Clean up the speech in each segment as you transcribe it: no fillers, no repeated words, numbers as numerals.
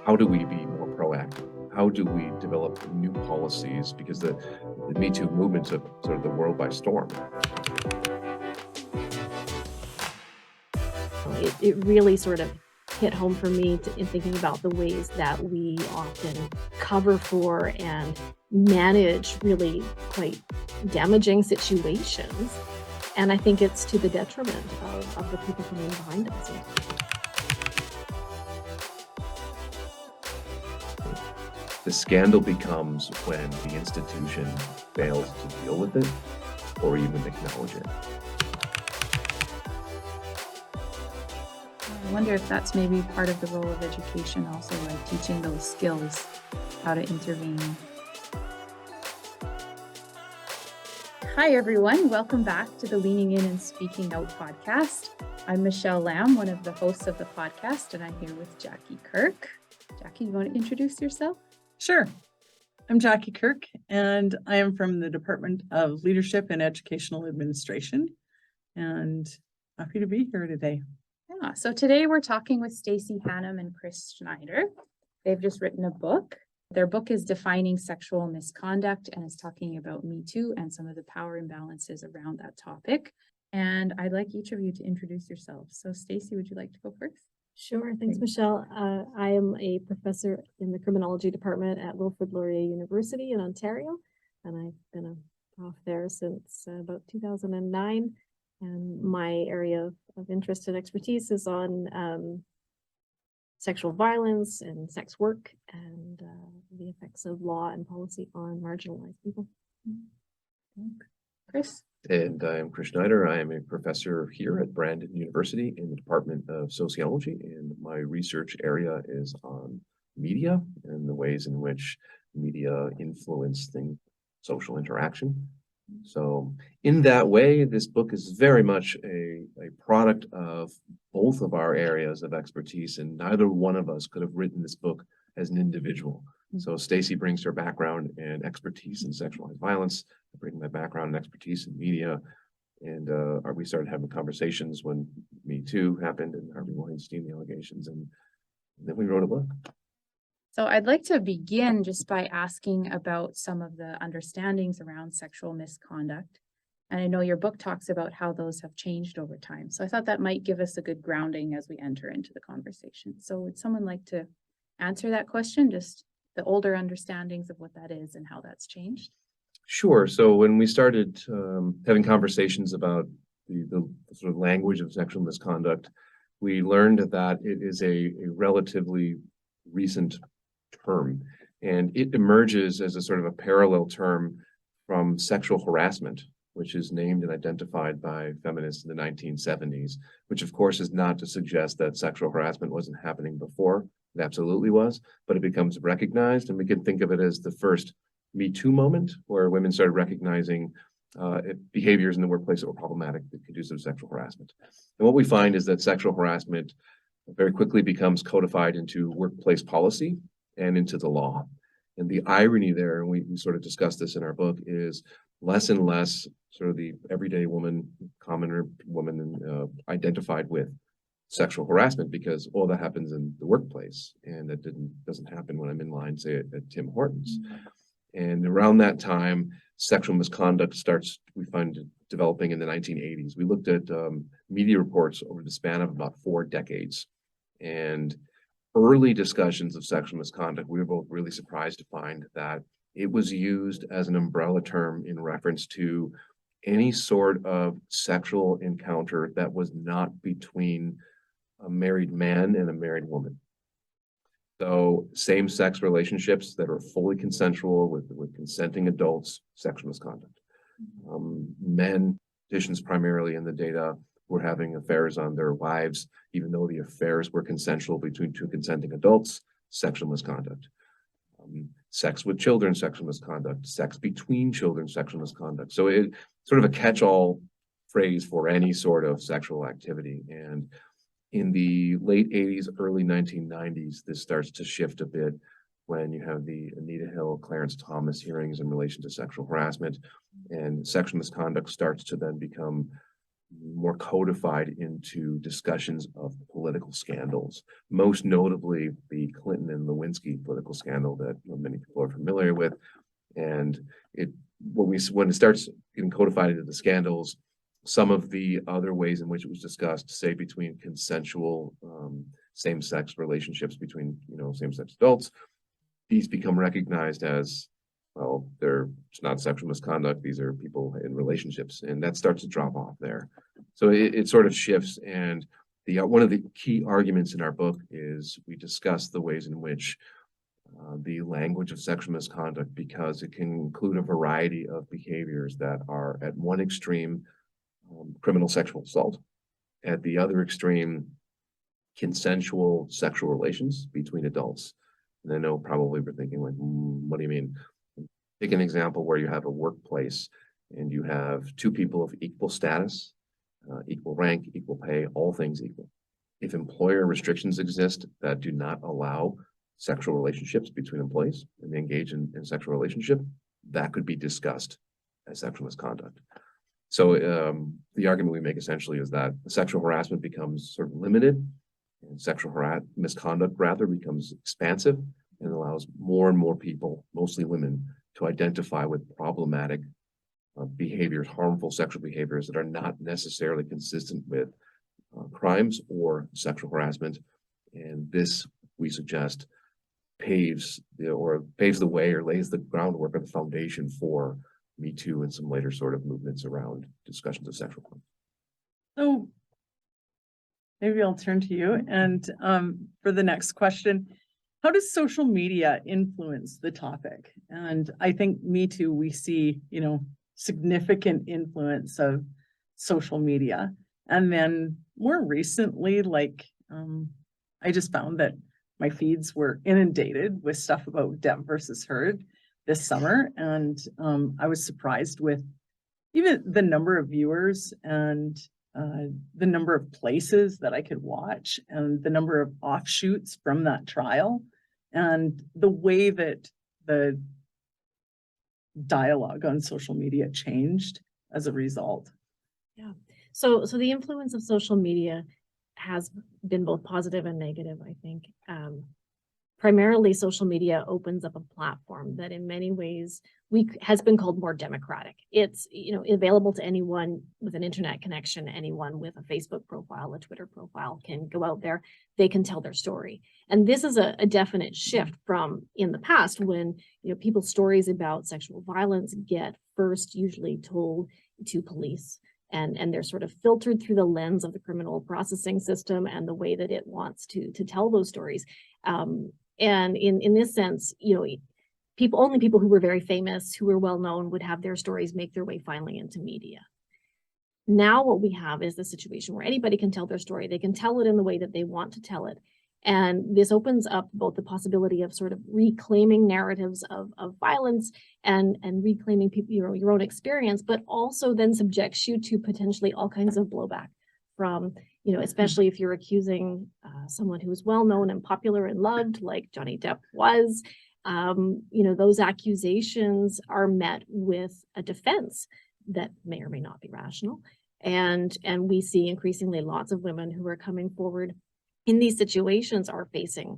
how do we be more proactive? How do we develop new policies? Because the Me Too movement took sort of the world by storm. It really sort of hit home for me in thinking about the ways that we often cover for and manage really quite damaging situations. And I think it's to the detriment of the people coming behind us. The scandal becomes when the institution fails to deal with it or even acknowledge it. I wonder if that's maybe part of the role of education also, like teaching those skills, how to intervene. Hi, everyone. Welcome back to the Leaning In and Speaking Out podcast. I'm Michelle Lam, one of the hosts of the podcast, and I'm here with Jackie Kirk. Jackie, you want to introduce yourself? Sure. I'm Jackie Kirk, and I am from the Department of Leadership and Educational Administration, and happy to be here today. Yeah, so today we're talking with Stacey Hannem and Schneider. They've just written a book. Their book is Defining Sexual Misconduct, and it's talking about Me Too and some of the power imbalances around that topic. And I'd like each of you to introduce yourselves. So Stacey, would you like to go first? Sure. Thanks, Michelle. I am a professor in the criminology department at Wilfrid Laurier University in Ontario, and I've been a prof there since about 2009. And my area of interest and expertise is on sexual violence and sex work and the effects of law and policy on marginalized people. Chris? And I am Schneider. I am a professor here at Brandon University in the Department of Sociology, and my research area is on media and the ways in which media influence social interaction. So in that way, this book is very much a product of both of our areas of expertise, and neither one of us could have written this book as an individual. So Stacey brings her background and expertise in sexualized violence. I bring my background and expertise in media. And we started having conversations when Me Too happened and Harvey Weinstein, the allegations, and then we wrote a book. So I'd like to begin just by asking about some of the understandings around sexual misconduct. And I know your book talks about how those have changed over time. So I thought that might give us a good grounding as we enter into the conversation. So would someone like to answer that question? Just the older understandings of what that is and how that's changed? Sure. So when we started having conversations about the sort of language of sexual misconduct, we learned that it is a relatively recent term, and it emerges as a sort of a parallel term from sexual harassment, which is named and identified by feminists in the 1970s, which of course is not to suggest that sexual harassment wasn't happening before. It absolutely was, but it becomes recognized, and we can think of it as the first Me Too moment, where women started recognizing behaviors in the workplace that were problematic, that conducive to sexual harassment. And what we find is that sexual harassment very quickly becomes codified into workplace policy and into the law. And the irony there, and we sort of discuss this in our book, is less and less sort of the everyday woman, commoner woman identified with sexual harassment, because all that happens in the workplace, and that doesn't happen when I'm in line, say at Tim Hortons. And around that time, sexual misconduct we find developing in the 1980s. We looked at media reports over the span of about 4 decades, and early discussions of sexual misconduct, we were both really surprised to find that it was used as an umbrella term in reference to any sort of sexual encounter that was not between a married man and a married woman. So same-sex relationships that are fully consensual with consenting adults, sexual misconduct. Men, petitions primarily in the data, were having affairs on their wives, even though the affairs were consensual between 2 consenting adults, sexual misconduct. Sex with children, sexual misconduct. Sex between children, sexual misconduct. So it's sort of a catch-all phrase for any sort of sexual activity. And in the late 80s, early 1990s, this starts to shift a bit when you have the Anita Hill, Clarence Thomas hearings in relation to sexual harassment, and sexual misconduct starts to then become more codified into discussions of political scandals, most notably the Clinton and Lewinsky political scandal that many people are familiar with. And when it starts getting codified into the scandals, some of the other ways in which it was discussed, say between consensual same-sex relationships between same-sex adults, these become recognized as, well, it's not sexual misconduct. These are people in relationships, and that starts to drop off there. So it sort of shifts. And one of the key arguments in our book is we discuss the ways in which the language of sexual misconduct, because it can include a variety of behaviors that are at one extreme criminal sexual assault, at the other extreme consensual sexual relations between adults. And I know probably we're thinking like, what do you mean? Take an example where you have a workplace and you have two people of equal status, equal rank, equal pay, all things equal. If employer restrictions exist that do not allow sexual relationships between employees and they engage in sexual relationship, that could be discussed as sexual misconduct. So the argument we make essentially is that sexual harassment becomes sort of limited, and sexual misconduct rather becomes expansive and allows more and more people, mostly women, to identify with problematic behaviors, harmful sexual behaviors that are not necessarily consistent with crimes or sexual harassment. And this, we suggest, paves the way or lays the groundwork or the foundation for Me Too and some later sort of movements around discussions of sexual crime. So maybe I'll turn to you and for the next question. How does social media influence the topic? And I think Me Too, we see, significant influence of social media. And then more recently, I just found that my feeds were inundated with stuff about Depp versus Heard this summer. And I was surprised with even the number of viewers and the number of places that I could watch and the number of offshoots from that trial. And the way that the dialogue on social media changed as a result. Yeah. So the influence of social media has been both positive and negative, I think. Primarily, social media opens up a platform that in many ways has been called more democratic. It's available to anyone with an internet connection, anyone with a Facebook profile, a Twitter profile can go out there, they can tell their story. And this is a definite shift from in the past when people's stories about sexual violence get first usually told to police. And they're sort of filtered through the lens of the criminal processing system and the way that it wants to tell those stories. And in this sense, only people who were very famous, who were well known, would have their stories make their way finally into media. Now what we have is the situation where anybody can tell their story. They can tell it in the way that they want to tell it. And this opens up both the possibility of sort of reclaiming narratives of violence and reclaiming your own experience, but also then subjects you to potentially all kinds of blowback from, especially if you're accusing someone who's well known and popular and loved, like Johnny Depp was. Those accusations are met with a defense that may or may not be rational. And we see increasingly lots of women who are coming forward in these situations are facing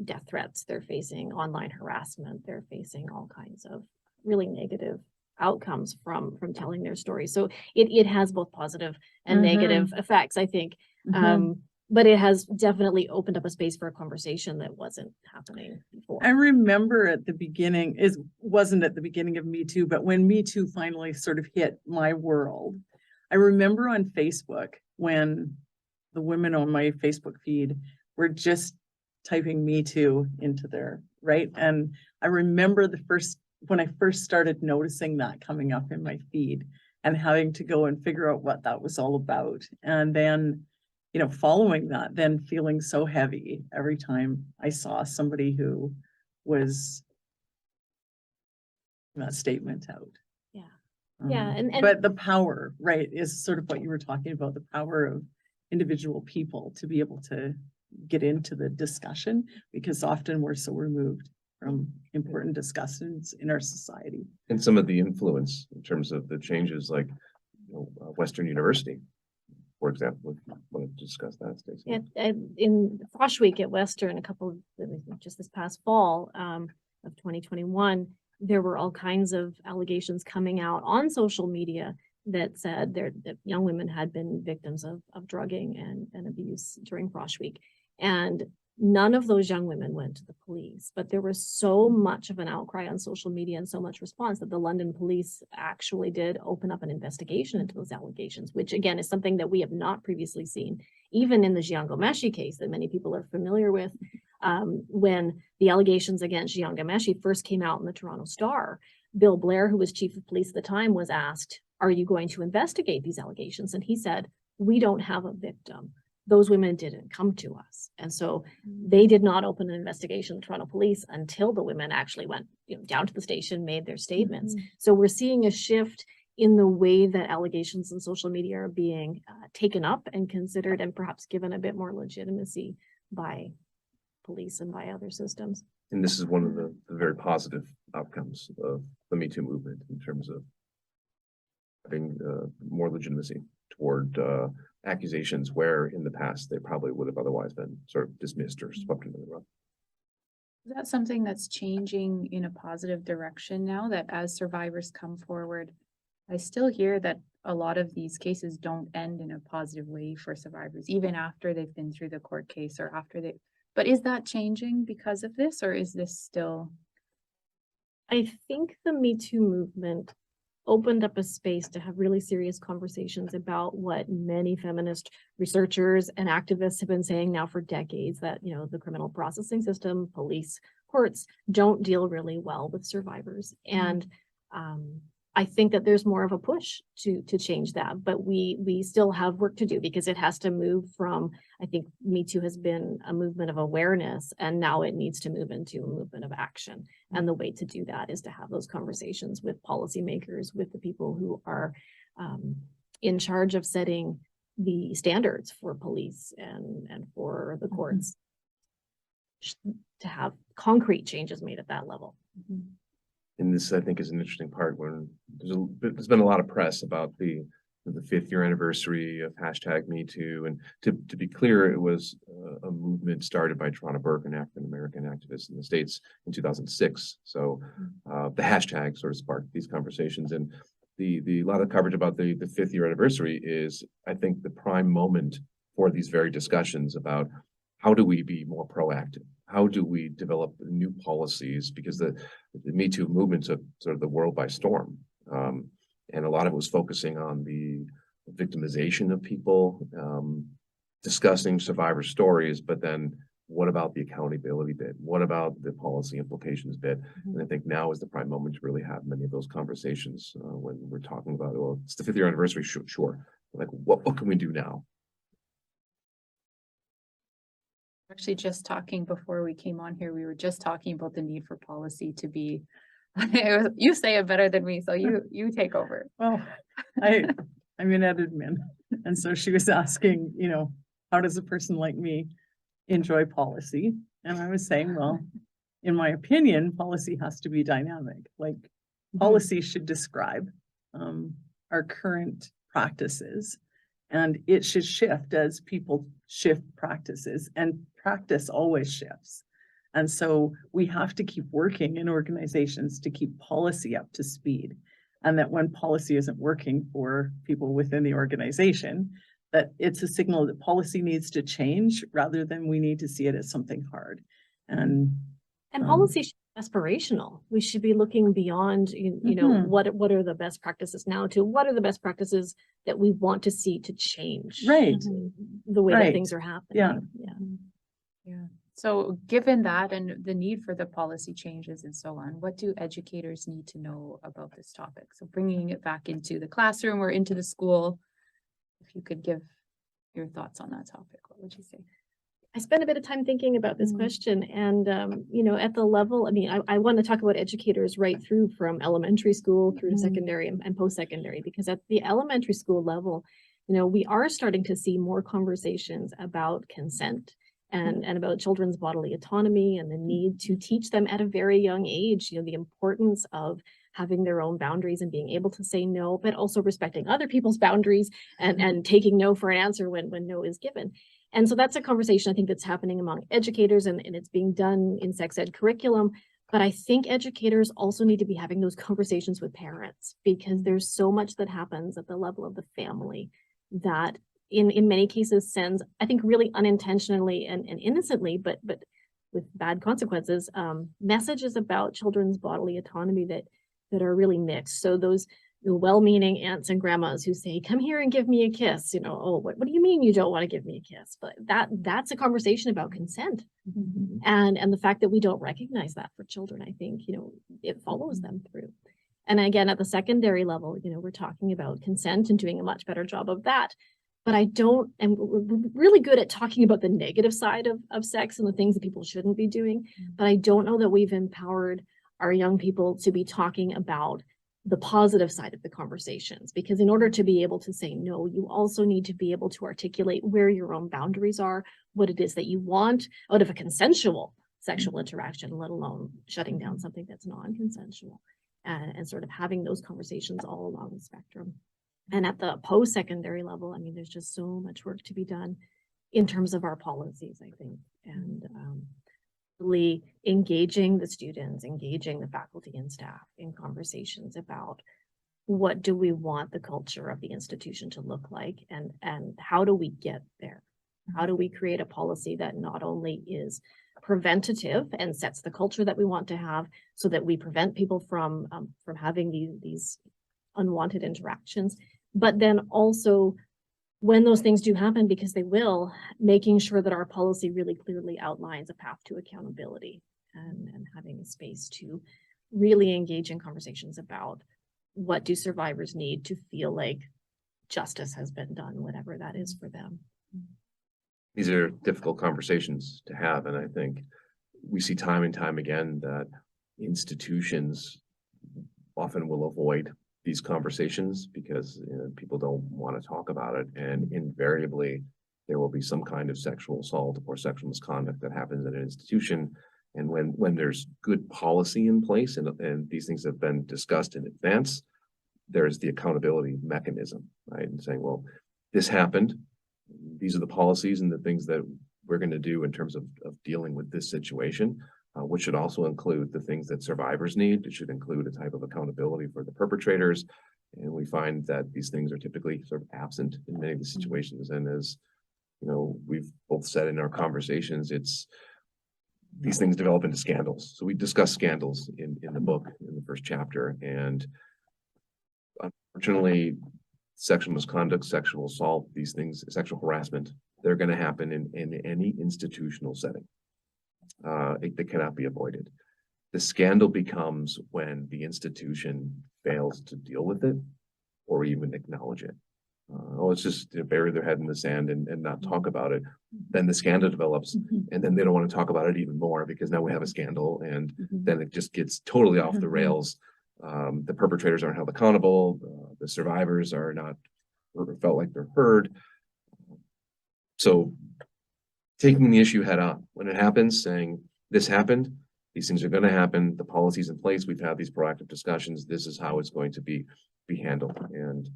death threats. They're facing online harassment. They're facing all kinds of really negative outcomes from telling their story. So it has both positive and negative effects, I think. But it has definitely opened up a space for a conversation that wasn't happening before. I remember at the beginning, wasn't at the beginning of Me Too, but when Me Too finally sort of hit my world, I remember on Facebook when the women on my Facebook feed were just typing Me Too into their, right? And I remember when I first started noticing that coming up in my feed and having to go and figure out what that was all about. And then, following that, then feeling so heavy every time I saw somebody who was that statement out. Yeah. Yeah. And but the power, right, is sort of what you were talking about, the power of individual people to be able to get into the discussion, because often we're so removed from important discussions in our society. And some of the influence in terms of the changes, like Western University, for example, if you want to discuss that, Stacey. In Frosh Week at Western, just this past fall of 2021, there were all kinds of allegations coming out on social media that said that young women had been victims of drugging and abuse during Frosh Week. And none of those young women went to the police, but there was so much of an outcry on social media and so much response that the London police actually did open up an investigation into those allegations, which again is something that we have not previously seen, even in the Jian Ghomeshi case that many people are familiar with. When the allegations against Jian Ghomeshi first came out in the Toronto Star, Bill Blair, who was chief of police at the time, was asked, "Are you going to investigate these allegations?" And he said, "We don't have a victim. Those women didn't come to us." And so they did not open an investigation, the Toronto police, until the women actually went down to the station, made their statements. So we're seeing a shift in the way that allegations in social media are being taken up and considered and perhaps given a bit more legitimacy by police and by other systems. And this is one of the very positive outcomes of the Me Too movement in terms of having more legitimacy toward accusations where in the past they probably would have otherwise been sort of dismissed or swept under the rug. Is that something that's changing in a positive direction now, that as survivors come forward? I still hear that a lot of these cases don't end in a positive way for survivors, even after they've been through the court case or after they, but is that changing because of this, or is this still? I think the Me Too movement opened up a space to have really serious conversations about what many feminist researchers and activists have been saying now for decades, that, the criminal processing system, police, courts don't deal really well with survivors. And I think that there's more of a push to change that, but we still have work to do because it has to move from, I think Me Too has been a movement of awareness, and now it needs to move into a movement of action. And the way to do that is to have those conversations with policymakers, with the people who are in charge of setting the standards for police and for the courts, to have concrete changes made at that level. And this, I think, is an interesting part when there's been a lot of press about the 5th year anniversary of #MeToo. And to be clear, it was a movement started by Toronto Burke, an African-American activist in the States, in 2006. So the hashtag sort of sparked these conversations. And the lot of coverage about the 5th year anniversary is, I think, the prime moment for these very discussions about how do we be more proactive? How do we develop new policies? Because the Me Too movement took sort of the world by storm. And a lot of it was focusing on the victimization of people, discussing survivor stories, but then what about the accountability bit? What about the policy implications bit? And I think now is the prime moment to really have many of those conversations when we're talking about, well, it's the 5th year anniversary, sure. Like, what can we do now? Actually, just talking before we came on here, we were just talking about the need for policy to be, you say it better than me, so you take over. Well, I'm in admin, and so she was asking, how does a person like me enjoy policy? And I was saying, well, in my opinion, policy has to be dynamic. Like, policy should describe our current practices, and it should shift as people shift practices, and practice always shifts. And so we have to keep working in organizations to keep policy up to speed. And that when policy isn't working for people within the organization, that it's a signal that policy needs to change rather than we need to see it as something hard. And policy should be aspirational. We should be looking beyond, what are the best practices now to what are the best practices that we want to see to change, right, the way that things are happening. Yeah. So given that and the need for the policy changes and so on, what do educators need to know about this topic? So bringing it back into the classroom or into the school, if you could give your thoughts on that topic, what would you say? I spent a bit of time thinking about this question, and at the level, I want to talk about educators right through from elementary school through to secondary and post-secondary, because at the elementary school level, we are starting to see more conversations about consent and about children's bodily autonomy and the need to teach them at a very young age, the importance of having their own boundaries and being able to say no, but also respecting other people's boundaries and taking no for an answer when no is given. And so that's a conversation I think that's happening among educators, and it's being done in sex ed curriculum. But I think educators also need to be having those conversations with parents, because there's so much that happens at the level of the family that in many cases sends, I think, really unintentionally and innocently, but with bad consequences, messages about children's bodily autonomy that are really mixed. So those well-meaning aunts and grandmas who say, come here and give me a kiss, oh, what do you mean you don't want to give me a kiss? But that's a conversation about consent. And the fact that we don't recognize that for children, I think, it follows them through. And again, at the secondary level, we're talking about consent and doing a much better job of that. But and we're really good at talking about the negative side of sex and the things that people shouldn't be doing. But I don't know that we've empowered our young people to be talking about the positive side of the conversations, because in order to be able to say no, you also need to be able to articulate where your own boundaries are, what it is that you want out of a consensual sexual interaction, let alone shutting down something that's non-consensual, and sort of having those conversations all along the spectrum. And at the post-secondary level, I mean, there's just so much work to be done in terms of our policies, I think, and really engaging the students, engaging the faculty and staff in conversations about what do we want the culture of the institution to look like, and how do we get there? How do we create a policy that not only is preventative and sets the culture that we want to have, so that we prevent people from having these unwanted interactions, but then also, when those things do happen, because they will, making sure that our policy really clearly outlines a path to accountability, and having a space to really engage in conversations about what do survivors need to feel like justice has been done, whatever that is for them. These are difficult conversations to have, and I think we see time and time again that institutions often will avoid these conversations because people don't want to talk about it, and invariably there will be some kind of sexual assault or sexual misconduct that happens in an institution. And when there's good policy in place and these things have been discussed in advance, there's the accountability mechanism, right? And saying, well, this happened, these are the policies and the things that we're going to do in terms of dealing with this situation, which should also include the things that survivors need. It should include a type of accountability for the perpetrators. And we find that these things are typically sort of absent in many of the situations. And as we've both said in our conversations, these things develop into scandals. So we discuss scandals in the book in the first chapter. And unfortunately, sexual misconduct, sexual assault, these things, sexual harassment, they're going to happen in any institutional setting. They cannot be avoided. The scandal becomes when the institution fails to deal with it or even acknowledge it. It's just bury their head in the sand and not talk about it. Then the scandal develops, and then they don't want to talk about it even more because now we have a scandal, and then it just gets totally off the rails. The perpetrators aren't held accountable. The survivors are not felt like they're heard. So taking the issue head on when it happens, saying this happened, these things are going to happen, the policy's in place, we've had these proactive discussions, this is how it's going to be handled. And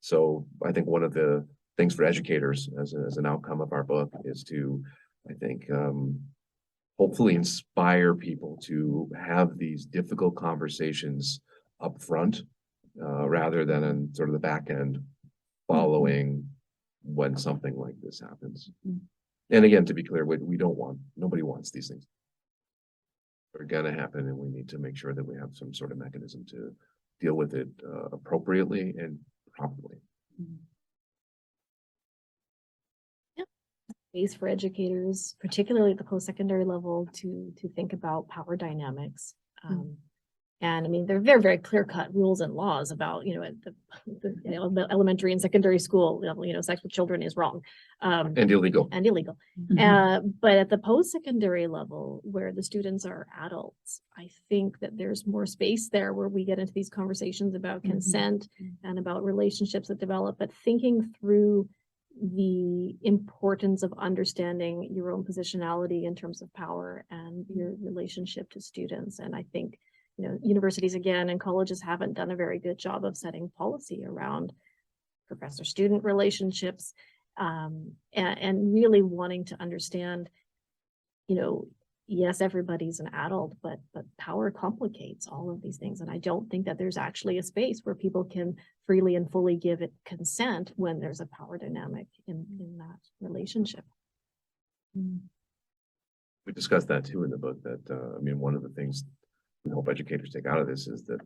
so I think one of the things for educators as an outcome of our book is to, I think, hopefully inspire people to have these difficult conversations up front rather than in sort of the back end following when something like this happens. And again, to be clear, nobody wants these things. They're gonna happen, and we need to make sure that we have some sort of mechanism to deal with it appropriately and properly. Ways for educators, particularly at the post-secondary level, to think about power dynamics. And I mean, there are very, very clear-cut rules and laws about, at the elementary and secondary school level, sex with children is wrong. And illegal. But at the post-secondary level, where the students are adults, I think that there's more space there where we get into these conversations about consent and about relationships that develop, but thinking through the importance of understanding your own positionality in terms of power and your relationship to students. And I think universities again and colleges haven't done a very good job of setting policy around professor-student relationships, and really wanting to understand, yes, everybody's an adult, but power complicates all of these things. And I don't think that there's actually a space where people can freely and fully give it consent when there's a power dynamic in that relationship. We discussed that too in the book, that, one of the things we hope educators take out of this is that,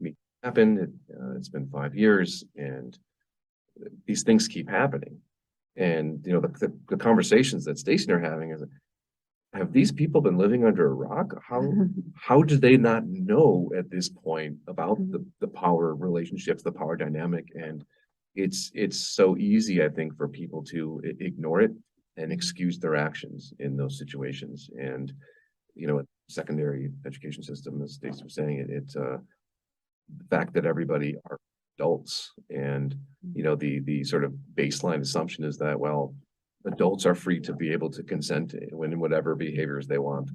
me happened, it's been 5 years and these things keep happening. And, the conversations that Stacey and I are having is, have these people been living under a rock? How do they not know at this point about the power relationships, the power dynamic? And it's so easy, I think, for people to ignore it and excuse their actions in those situations. And, secondary education system, as Stacey was saying, it's the fact that everybody are adults, and, the sort of baseline assumption is that, well, adults are free to be able to consent in whatever behaviors they want.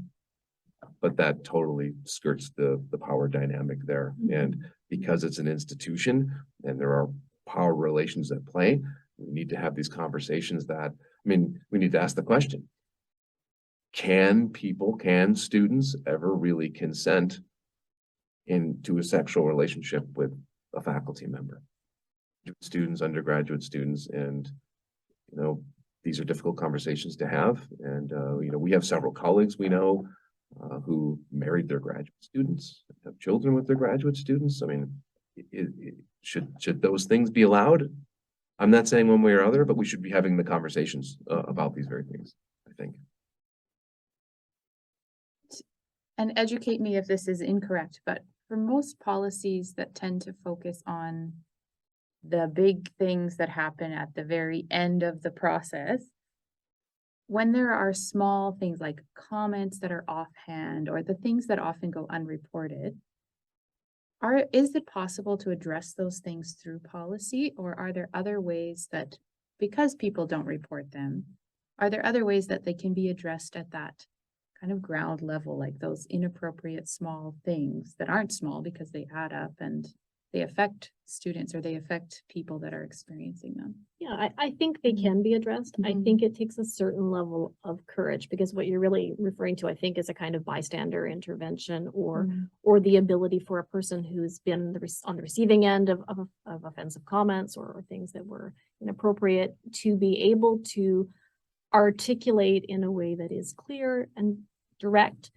But that totally skirts the power dynamic there. And because it's an institution and there are power relations at play, we need to have these conversations that, we need to ask the question, can students ever really consent into a sexual relationship with a faculty member? Students, undergraduate students, and, these are difficult conversations to have. And, we have several colleagues we know who married their graduate students, have children with their graduate students. Should those things be allowed? I'm not saying one way or other, but we should be having the conversations about these very things, I think. And educate me if this is incorrect, but for most policies that tend to focus on the big things that happen at the very end of the process, when there are small things like comments that are offhand or the things that often go unreported, is it possible to address those things through policy, or are there other ways that, because people don't report them, are there other ways that they can be addressed at that kind of ground level, like those inappropriate small things that aren't small because they add up and they affect students or they affect people that are experiencing them? Yeah, I think they can be addressed. I think it takes a certain level of courage, because what you're really referring to, I think, is a kind of bystander intervention, or the ability for a person who's been on the receiving end of offensive comments or things that were inappropriate to be able to articulate in a way that is clear and direct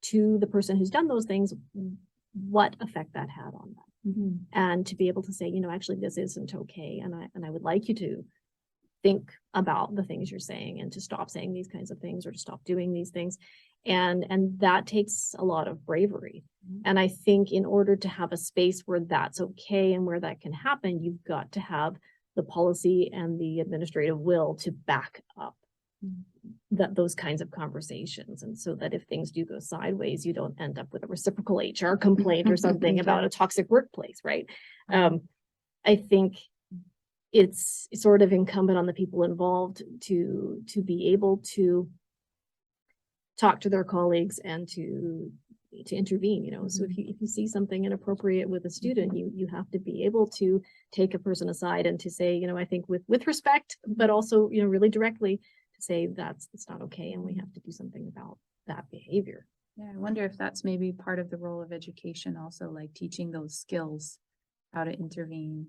to the person who's done those things what effect that had on them. And to be able to say, actually, this isn't okay. And I would like you to think about the things you're saying and to stop saying these kinds of things or to stop doing these things. And that takes a lot of bravery. And I think in order to have a space where that's okay and where that can happen, you've got to have the policy and the administrative will to back up those kinds of conversations. And so that if things do go sideways, you don't end up with a reciprocal HR complaint or something about a toxic workplace, right? I think it's sort of incumbent on the people involved to be able to talk to their colleagues and to intervene, so if you see something inappropriate with a student, you have to be able to take a person aside and to say, I think with respect, but also, really directly, say it's not okay and we have to do something about that behavior. Yeah, I wonder if that's maybe part of the role of education also, like teaching those skills, how to intervene.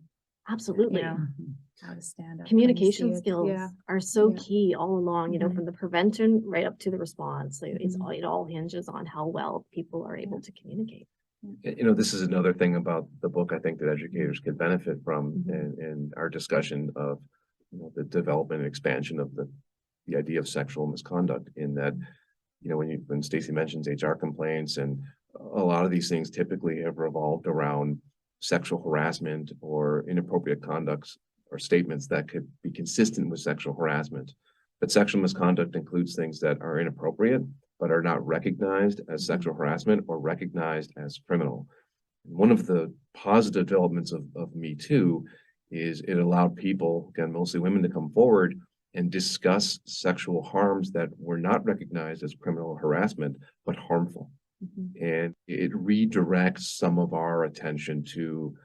Absolutely. How to stand up. Communication skills are so key all along, from the prevention right up to the response. It all hinges on how well people are able to communicate. This is another thing about the book I think that educators could benefit from in our discussion of the development and expansion of the idea of sexual misconduct, in that, when Stacey mentions HR complaints, and a lot of these things typically have revolved around sexual harassment or inappropriate conducts or statements that could be consistent with sexual harassment. But sexual misconduct includes things that are inappropriate, but are not recognized as sexual harassment or recognized as criminal. One of the positive developments of Me Too is it allowed people, again, mostly women, to come forward and discuss sexual harms that were not recognized as criminal harassment, but harmful. And it redirects some of our attention to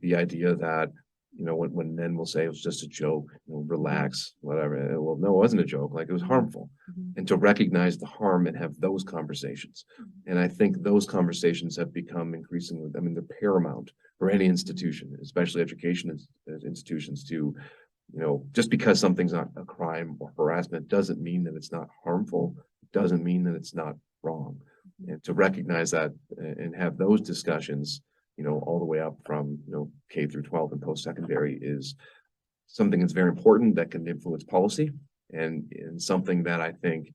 the idea that, you know, when men will say it was just a joke, you know, relax, whatever. Well, no, it wasn't a joke. Like, it was harmful. And to recognize the harm and have those conversations. And I think those conversations have become increasingly, I mean, they're paramount for any institution, especially education institutions, to, you know, just because something's not a crime or harassment doesn't mean that it's not harmful, doesn't mean that it's not wrong. And to recognize that and have those discussions, you know, all the way up from, you know, K through 12 and post-secondary is something that's very important that can influence policy, and something that I think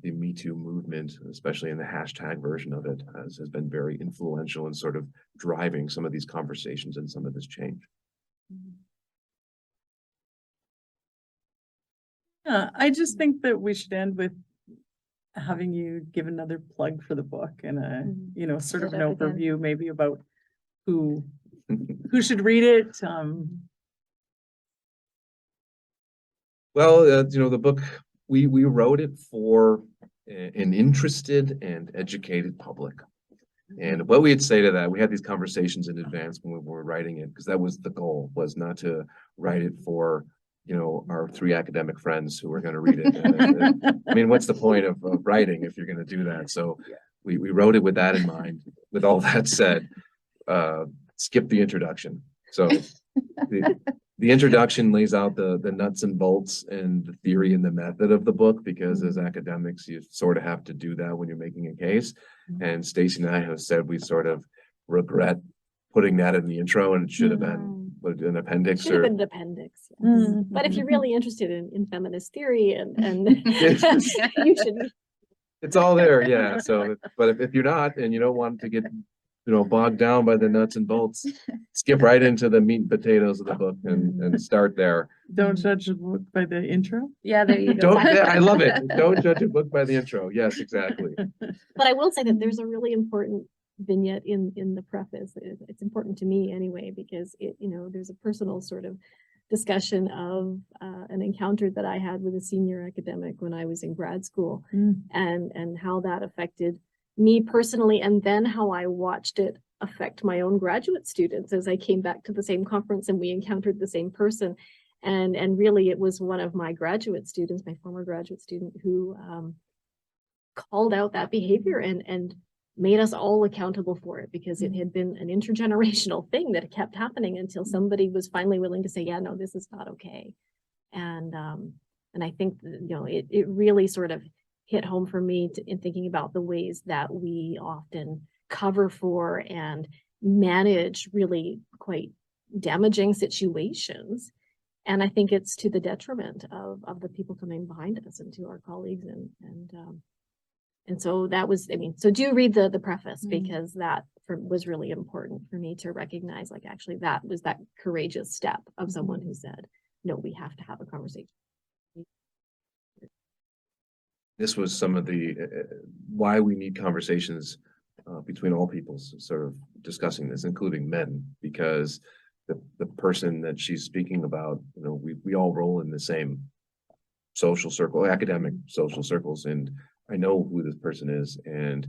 the Me Too movement, especially in the hashtag version of it, has been very influential in sort of driving some of these conversations and some of this change. Yeah, I just think that we should end with having you give another plug for the book and a, you know, sort of an overview maybe about who should read it. Well, you know, the book, we wrote it for an interested and educated public. And what we'd say to that, we had these conversations in advance when we were writing it, because that was the goal, was not to write it for, you know, our 3 academic friends who are going to read it. I mean, what's the point of writing if you're going to do that? So we wrote it with that in mind. With all that said, skip the introduction. So the introduction lays out the nuts and bolts and the theory and the method of the book, because as academics, you sort of have to do that when you're making a case. And Stacey and I have said we sort of regret putting that in the intro, and it should have been an appendix. Should have been an appendix. Yes. But if you're really interested in feminist theory and you should. It's all there, yeah. So, but if you're not, and you don't want to get, you know, bogged down by the nuts and bolts, skip right into the meat and potatoes of the book and start there. Don't judge a book by the intro. Yeah, there you go. I love it. Don't judge a book by the intro. Yes, exactly. But I will say that there's a really important vignette in the preface. It's important to me anyway, because it, you know, there's a personal sort of discussion of an encounter that I had with a senior academic when I was in grad school, and how that affected me personally, and then how I watched it affect my own graduate students as I came back to the same conference and we encountered the same person. And really it was one of my graduate students, my former graduate student, who called out that behavior and made us all accountable for it, because it had been an intergenerational thing that kept happening until somebody was finally willing to say, yeah, no, this is not okay. And I think, you know, it really sort of hit home for me in thinking about the ways that we often cover for and manage really quite damaging situations. And I think it's to the detriment of the people coming behind us and to our colleagues. And so that was, I mean, so do read the preface, because that was really important for me to recognize, like, actually that was that courageous step of someone who said, no, we have to have a conversation. This was some of the why we need conversations between all peoples, sort of discussing this, including men, because the person that she's speaking about, you know, we all roll in the same social circle, academic social circles, and I know who this person is, and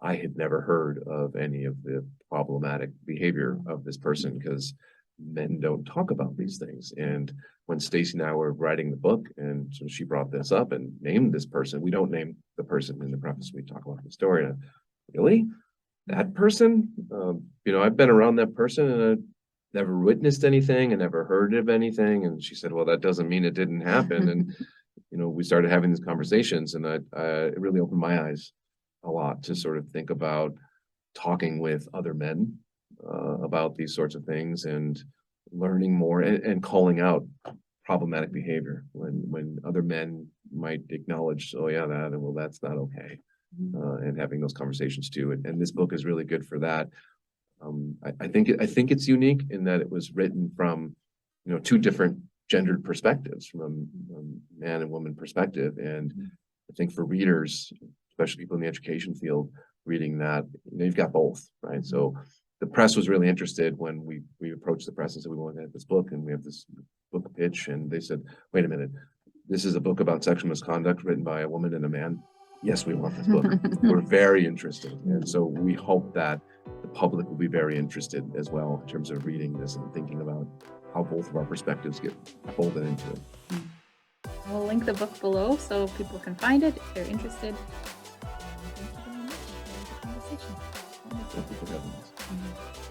I had never heard of any of the problematic behavior of this person, because men don't talk about these things. And when Stacey and I were writing the book, and so she brought this up and named this person, we don't name the person in the preface, we talk about the story. And really? That person? You know, I've been around that person and I never witnessed anything and never heard of anything. And she said, well, that doesn't mean it didn't happen. And, you know, we started having these conversations, and it really opened my eyes a lot to sort of think about talking with other men about these sorts of things, and learning more and calling out problematic behavior when other men might acknowledge, oh yeah, that, and well, that's not okay. And having those conversations too. And this book is really good for that. I think it's unique in that it was written from, you know, 2 different gendered perspectives, from a man and woman perspective. And I think for readers, especially people in the education field, reading that, you know, you've got both, right? So the press was really interested when we approached the press and said, we want to have this book and we have this book pitch. And they said, wait a minute, this is a book about sexual misconduct written by a woman and a man. yes, we want this book. We're very interested. And so we hope that the public will be very interested as well in terms of reading this and thinking about how both of our perspectives get folded into it. We'll link the book below so people can find it if they're interested. Thank you very much for the conversation. Thank you for having us.